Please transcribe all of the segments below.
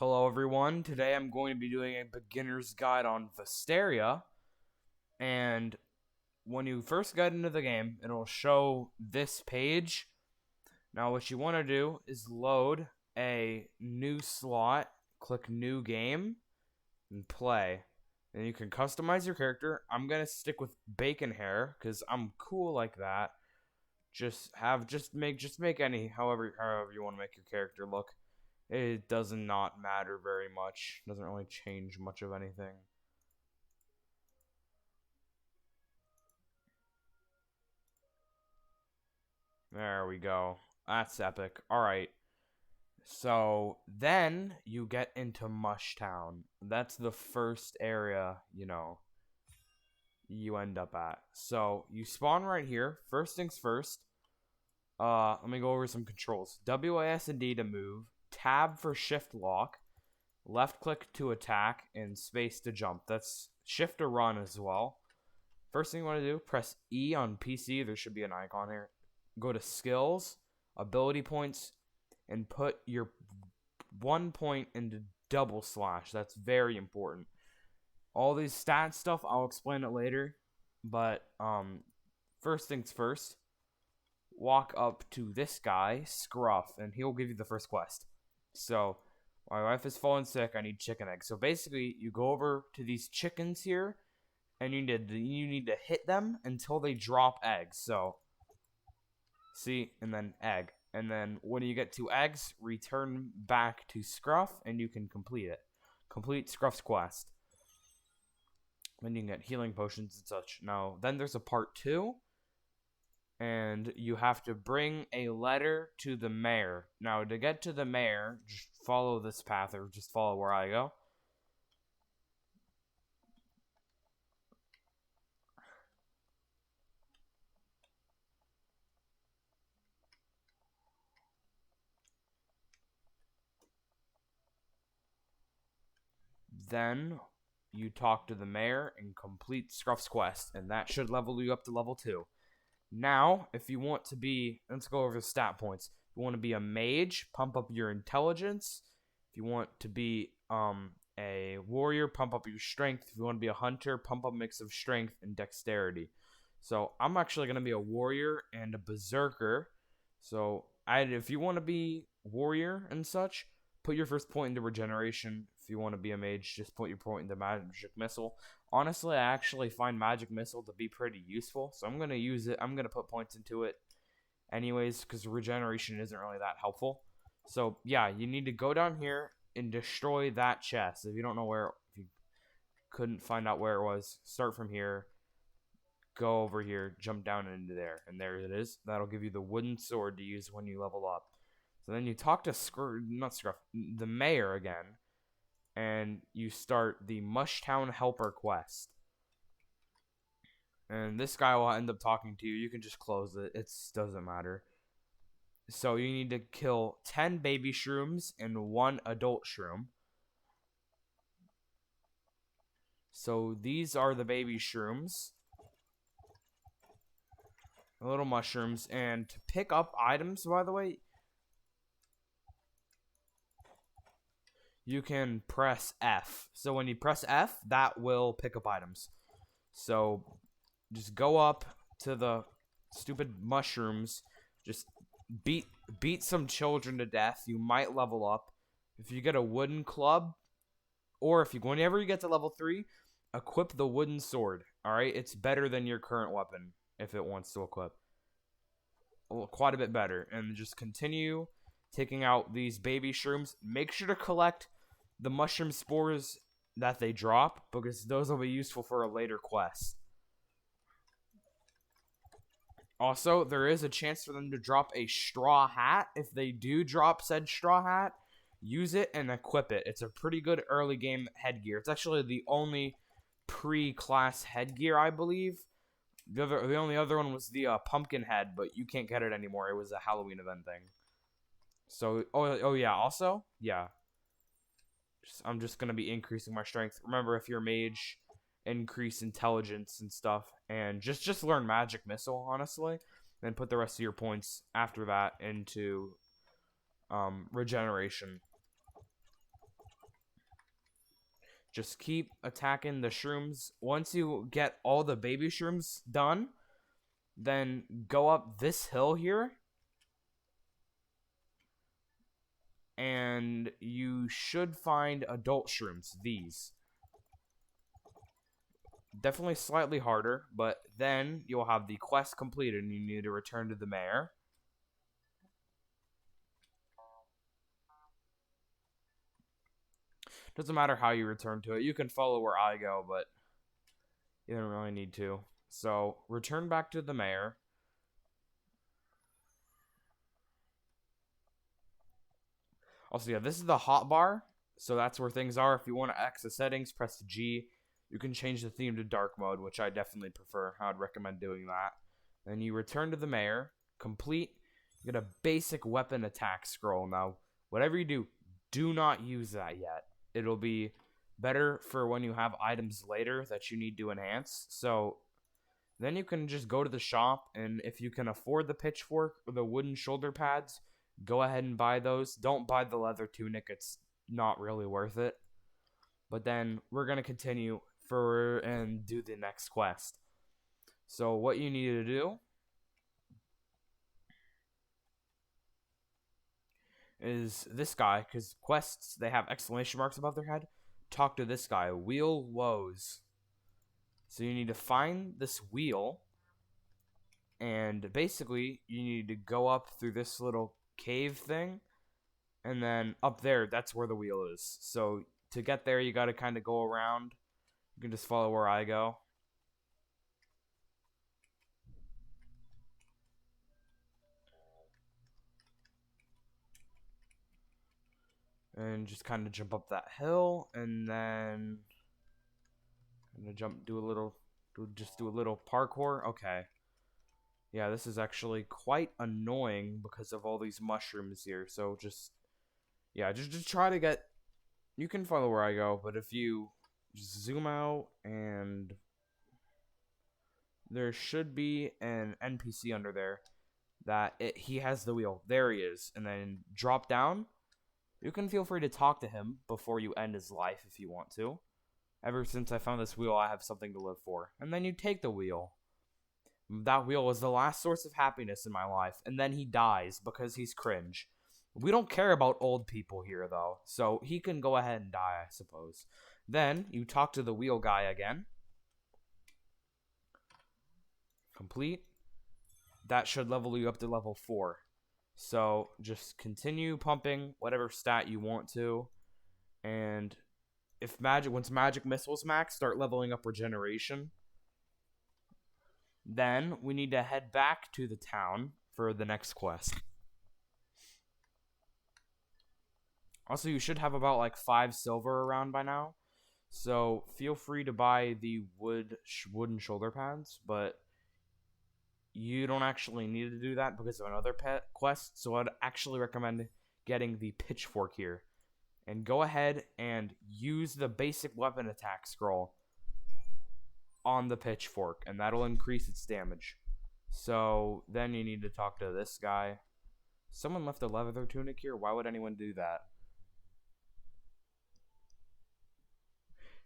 Hello everyone, today I'm going to be doing a beginner's guide on Vesteria, and when you first get into the game, it'll show this page. Now what you want to do is load a new slot, click new game, and play. And you can customize your character. I'm going to stick with bacon hair, because I'm cool like that. Just make any, however you want to make your character look. It does not matter very much. Doesn't really change much of anything. There we go. That's epic. Alright. So then you get into Mush Town. That's the first area, you end up at. So you spawn right here. First things first. Let me go over some controls. WAS and D to move. Tab for shift lock. Left click to attack, and space to jump. That's shift to run as well. First thing you want to do, press E on PC. There should be an icon here. Go to skills, ability points, and put your 1 point into double slash. That's very important. All these stat stuff, I'll explain it later. But first things first, walk up to this guy, Scruff, and he'll give you the first quest. So, my wife has fallen sick. I need chicken eggs. So basically, you go over to these chickens here, and you need to hit them until they drop eggs. So, see, and then egg, and then when you get 2 eggs, return back to Scruff, and you can complete it. Complete Scruff's quest. Then you can get healing potions and such. Now, then there's a part 2. And you have to bring a letter to the mayor. Now, to get to the mayor, just follow this path, or just follow where I go. Then, you talk to the mayor and complete Scruff's quest, and that should level you up to level 2. Now, if you want to be, let's go over the stat points. If you want to be a mage, pump up your intelligence. If you want to be a warrior, pump up your strength. If you want to be a hunter, pump up a mix of strength and dexterity. So I'm actually going to be a warrior and a berserker. So if you want to be warrior and such, put your first point into regeneration. If you want to be a mage, just put your point into magic missile. Honestly, I actually find magic missile to be pretty useful, so I'm going to use it. I'm going to put points into it anyways, because regeneration isn't really that helpful. So yeah, you need to go down here and destroy that chest. If you don't know where, if you couldn't find out where it was, start from here, go over here, jump down into there, and there it is. That'll give you the wooden sword to use when you level up. So then you talk to the mayor again, and you start the Mushtown Helper quest. And this guy will end up talking to you. You can just close it. It doesn't matter. So you need to kill 10 baby shrooms and 1 adult shroom. So these are the baby shrooms. Little mushrooms. And to pick up items, by the way, you can press F. So when you press F, that will pick up items. So just go up to the stupid mushrooms. Just beat some children to death. You might level up. If you get a wooden club, or whenever you get to level 3, equip the wooden sword. Alright? It's better than your current weapon if it wants to equip. Quite a bit better. And just continue taking out these baby shrooms. Make sure to collect the mushroom spores that they drop, because those will be useful for a later quest. Also, there is a chance for them to drop a straw hat. If they do drop said straw hat, use it and equip it. It's a pretty good early game headgear. It's actually the only pre-class headgear, I believe. The only other one was the pumpkin head, but you can't get it anymore. It was a Halloween event thing. So, oh yeah, also, yeah. I'm just going to be increasing my strength. Remember, if you're a mage, increase intelligence and stuff. And just learn magic missile, honestly. And put the rest of your points after that into regeneration. Just keep attacking the shrooms. Once you get all the baby shrooms done, then go up this hill here. And you should find adult shrooms, these. Definitely slightly harder, but then you'll have the quest completed and you need to return to the mayor. Doesn't matter how you return to it. You can follow where I go, but you don't really need to. So, return back to the mayor. Also, yeah, this is the hotbar. So that's where things are. If you want to access settings, press G. You can change the theme to dark mode, which I definitely prefer. I would recommend doing that. Then you return to the mayor. Complete. You get a basic weapon attack scroll. Now, whatever you do, do not use that yet. It'll be better for when you have items later that you need to enhance. So then you can just go to the shop, and if you can afford the pitchfork or the wooden shoulder pads, go ahead and buy those. Don't buy the leather tunic. It's not really worth it. But then we're going to continue and do the next quest. So what you need to do is this guy, because quests, they have exclamation marks above their head. Talk to this guy, Wheel Woes. So you need to find this wheel, and basically you need to go up through this little cave thing, and then up there, that's where the wheel is. So to get there, you got to kind of go around. You can just follow where I go. And just kind of jump up that hill, and then I'm gonna do a little parkour. Okay. Yeah, this is actually quite annoying because of all these mushrooms here. So just try to get. You can follow where I go, but if you just zoom out, and there should be an NPC under there he has the wheel. There he is, and then drop down. You can feel free to talk to him before you end his life if you want to. Ever since I found this wheel, I have something to live for. And then you take the wheel. That wheel was the last source of happiness in my life. And then he dies because he's cringe. We don't care about old people here, though. So he can go ahead and die, I suppose. Then you talk to the wheel guy again. Complete. That should level you up to level 4. So just continue pumping whatever stat you want to. And once magic missiles max, start leveling up regeneration. Then we need to head back to the town for the next quest. Also, you should have about like 5 silver around by now. So feel free to buy the wooden shoulder pads, but you don't actually need to do that because of another pet quest. So I'd actually recommend getting the pitchfork here. And go ahead and use the basic weapon attack scroll on the pitchfork, and that'll increase its damage. So then you need to talk to this guy. Someone left a leather tunic here? Why would anyone do that?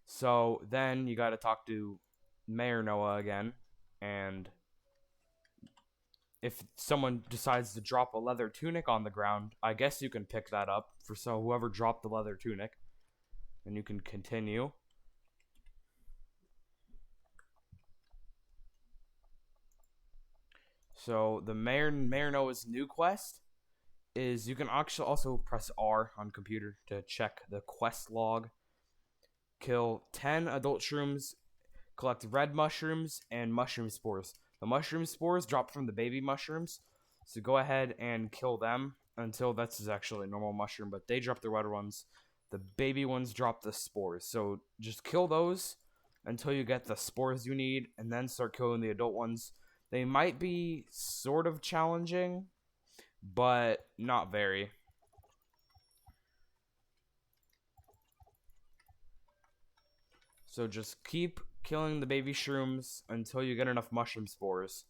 So then you got to talk to Mayor Noah again, and if someone decides to drop a leather tunic on the ground, I guess you can pick that up for whoever dropped the leather tunic. And you can continue. So the Mayor Noah's new quest is you can actually also press R on computer to check the quest log. Kill 10 adult shrooms, collect red mushrooms, and mushroom spores. The mushroom spores drop from the baby mushrooms, so go ahead and kill them until that's actually a normal mushroom, but they drop the red ones. The baby ones drop the spores, so just kill those until you get the spores you need, and then start killing the adult ones. They might be sort of challenging, but not very. So just keep killing the baby shrooms until you get enough mushroom spores.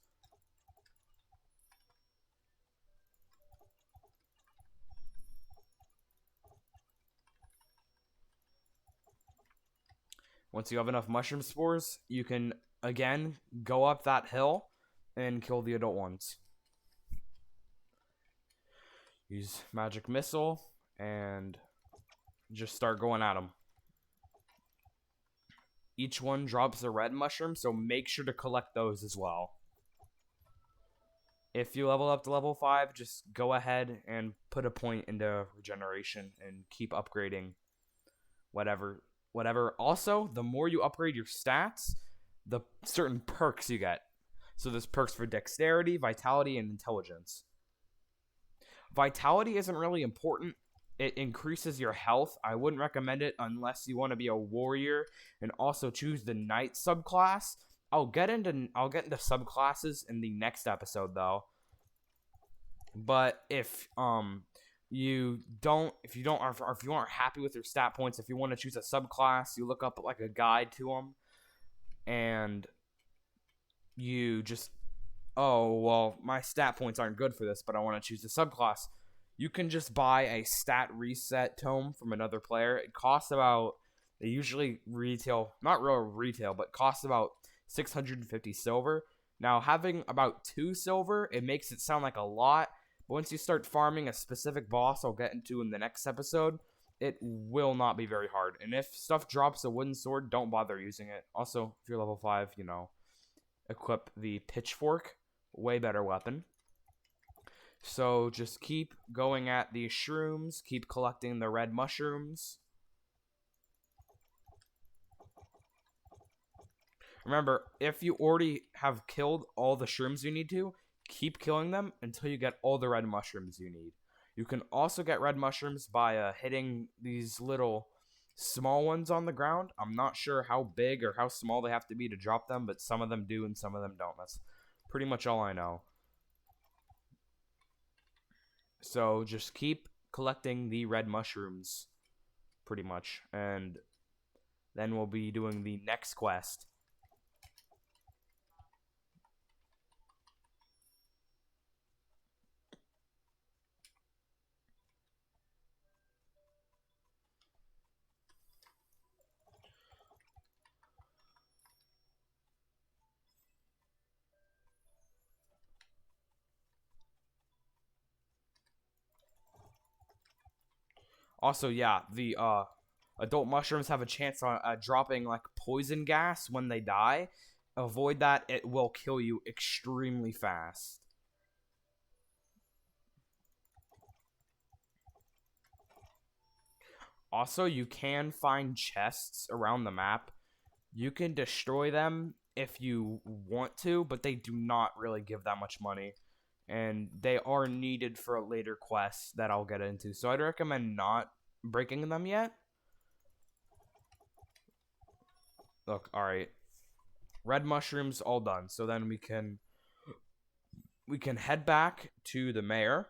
Once you have enough mushroom spores, you can again go up that hill and kill the adult ones. Use magic missile and just start going at them. Each one drops a red mushroom, so make sure to collect those as well. If you level up to level 5, just go ahead and put a point into regeneration and keep upgrading whatever. Also, the more you upgrade your stats, the certain perks you get. So there's perks for dexterity, vitality, and intelligence. Vitality isn't really important. It increases your health. I wouldn't recommend it unless you want to be a warrior and also choose the knight subclass. I'll get into subclasses in the next episode though. But if you aren't happy with your stat points, if you want to choose a subclass, you look up like a guide to them, and you just, oh well, my stat points aren't good for this, but I want to choose a subclass. You can just buy a stat reset tome from another player. It costs about, they usually retail, not real retail, but costs about 650 silver. Now, having about 2 silver, it makes it sound like a lot, but once you start farming a specific boss I'll get into in the next episode, it will not be very hard. And if stuff drops a wooden sword, don't bother using it. Also, if you're level 5, equip the pitchfork. Way better weapon. So just keep going at these shrooms. Keep collecting the red mushrooms. Remember, if you already have killed all the shrooms you need to, keep killing them until you get all the red mushrooms you need. You can also get red mushrooms by hitting these little small ones on the ground. I'm not sure how big or how small they have to be to drop them, but some of them do and some of them don't. That's pretty much all I know. So just keep collecting the red mushrooms, pretty much. And then we'll be doing the next quest. Also, yeah, the adult mushrooms have a chance on dropping like poison gas when they die. Avoid that; it will kill you extremely fast. Also, you can find chests around the map. You can destroy them if you want to, but they do not really give that much money. And they are needed for a later quest that I'll get into. So I'd recommend not breaking them yet. Look, alright. Red mushrooms all done. So then we can head back to the mayor.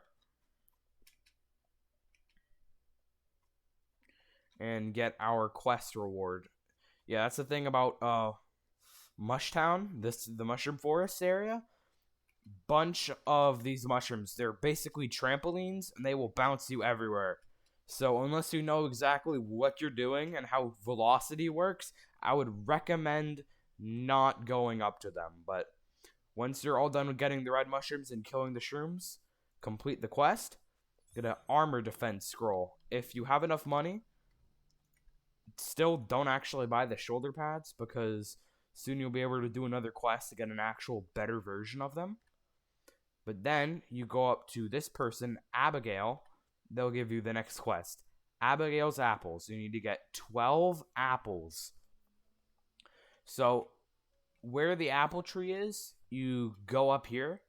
And get our quest reward. Yeah, that's the thing about Mushtown, the mushroom forest area. Bunch of these mushrooms. They're basically trampolines, and they will bounce you everywhere. So unless you know exactly what you're doing and how velocity works, I would recommend not going up to them. But once you're all done with getting the red mushrooms and killing the shrooms, complete the quest. Get an armor defense scroll. If you have enough money, still don't actually buy the shoulder pads, because soon you'll be able to do another quest to get an actual better version of them. But then you go up to this person, Abigail. They'll give you the next quest. Abigail's apples. You need to get 12 apples. So where the apple tree is, you go up here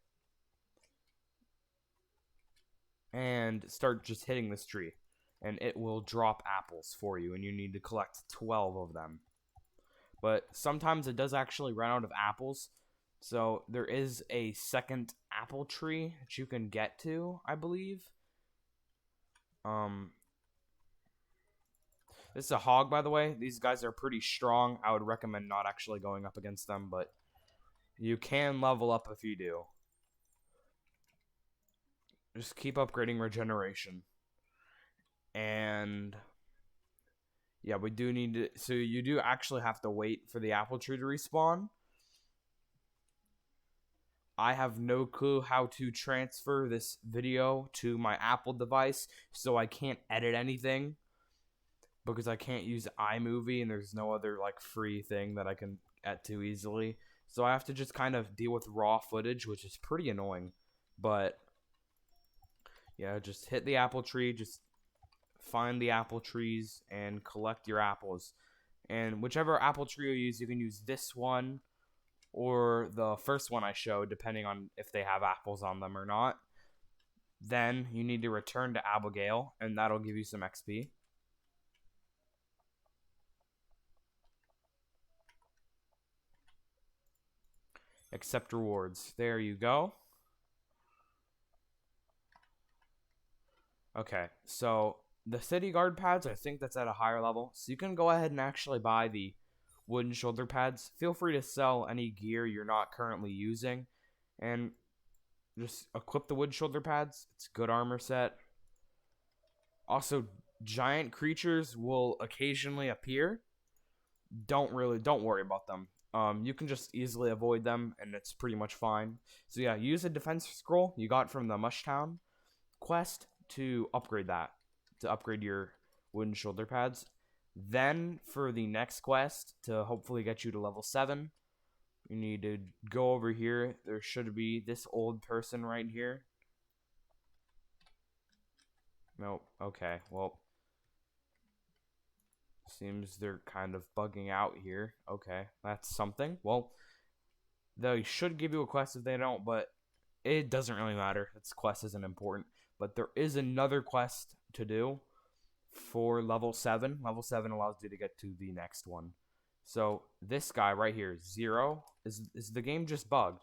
and start just hitting this tree. And it will drop apples for you, and you need to collect 12 of them. But sometimes it does actually run out of apples. So there is a second apple tree that you can get to, I believe. This is a hog, by the way. These guys are pretty strong. I would recommend not actually going up against them, but you can level up if you do. Just keep upgrading regeneration. And Yeah, we do need to. So you do actually have to wait for the apple tree to respawn. I have no clue how to transfer this video to my Apple device, so I can't edit anything because I can't use iMovie and there's no other like free thing that I can edit too easily. So I have to just kind of deal with raw footage, which is pretty annoying. But yeah, just hit the apple tree, just find the apple trees and collect your apples. And whichever apple tree you use, you can use this one or the first one I showed, depending on if they have apples on them or not. Then you need to return to Abigail, and that'll give you some XP. Accept rewards. There you go. Okay, so the city guard pads, I think that's at a higher level. So you can go ahead and actually buy the wooden shoulder pads. Feel free to sell any gear you're not currently using. And just equip the wooden shoulder pads. It's a good armor set. Also, giant creatures will occasionally appear. Don't worry about them. You can just easily avoid them, and it's pretty much fine. So yeah, use a defense scroll you got from the Mushtown quest to upgrade that, to upgrade your wooden shoulder pads. Then for the next quest to hopefully get you to level 7, you need to go over here. There should be this old person right here. Nope. Okay, well, seems they're kind of bugging out here. Okay, that's something. Well, they should give you a quest if they don't, but it doesn't really matter. This quest isn't important. But there is another quest to do for level 7. Level 7 allows you to get to the next one. So this guy right here, 0, is the game just bugged?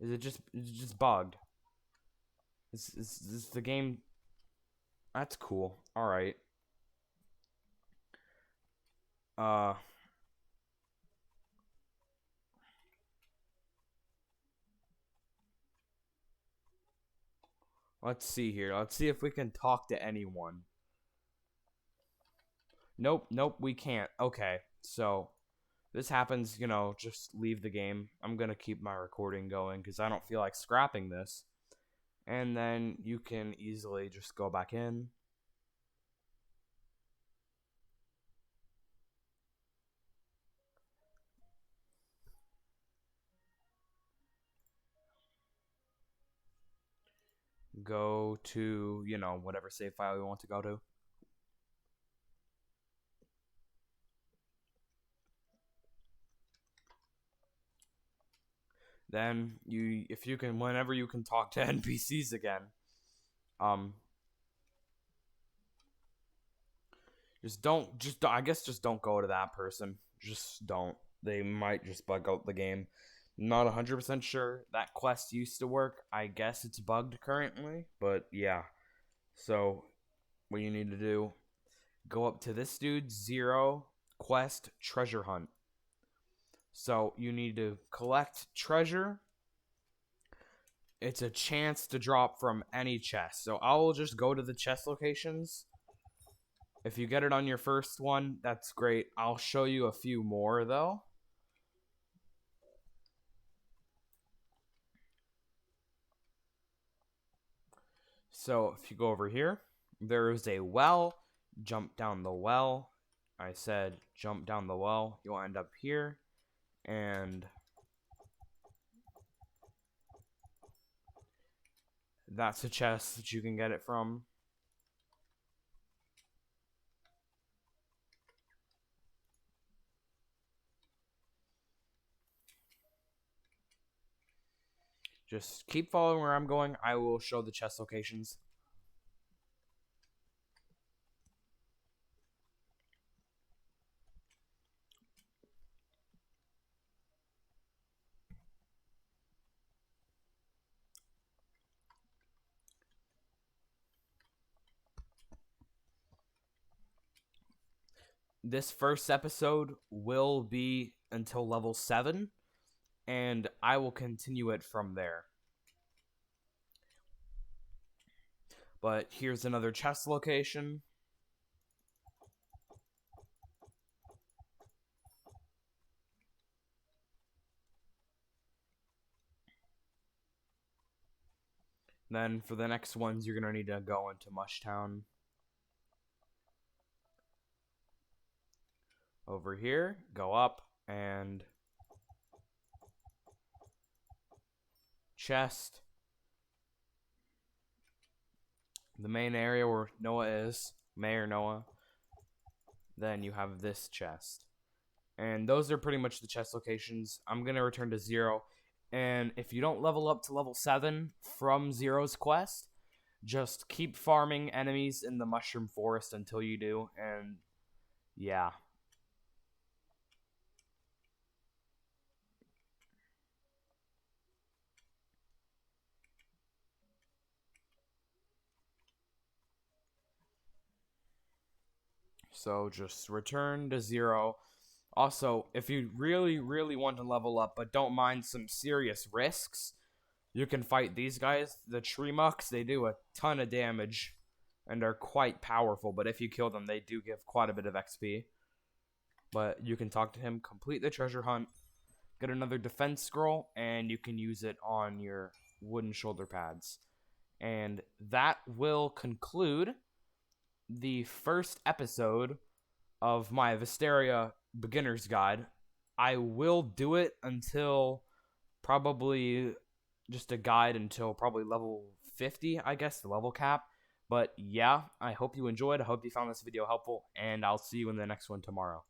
Is it just bugged? Is the game? That's cool. All right. Uh, let's see here. Let's see if we can talk to anyone. Nope, we can't. Okay, so this happens, just leave the game. I'm gonna keep my recording going because I don't feel like scrapping this. And then you can easily just go back in. Go to, whatever save file you want to go to. Then if you can, whenever you can talk to NPCs again, I guess just don't go to that person. Just don't. They might just bug out the game. Not 100% sure that quest used to work. I guess it's bugged currently, but yeah. So what you need to do, go up to this dude, 0 quest treasure hunt. So you need to collect treasure. It's a chance to drop from any chest. So I'll just go to the chest locations. If you get it on your first one, that's great. I'll show you a few more though. So if you go over here, there is a well. Jump down the well. I said jump down the well. You'll end up here. And that's a chest that you can get it from. Just keep following where I'm going. I will show the chest locations. This first episode will be until level 7, and I will continue it from there. But here's another chest location. Then for the next ones, you're going to need to go into Mushtown. Over here, go up, and chest. The main area where Noah is, Mayor Noah. Then you have this chest. And those are pretty much the chest locations. I'm going to return to 0. And if you don't level up to level 7 from 0's quest, just keep farming enemies in the Mushroom Forest until you do. And yeah. So just return to 0. Also, if you really, really want to level up but don't mind some serious risks, you can fight these guys, the tree mucks. They do a ton of damage and are quite powerful, but if you kill them, they do give quite a bit of XP. But you can talk to him, complete the treasure hunt, get another defense scroll, and you can use it on your wooden shoulder pads. And that will conclude the first episode of my Vesteria beginner's guide. I will do it until probably just a guide until probably level 50, I guess, the level cap. But yeah, I hope you enjoyed. I hope you found this video helpful, and I'll see you in the next one tomorrow.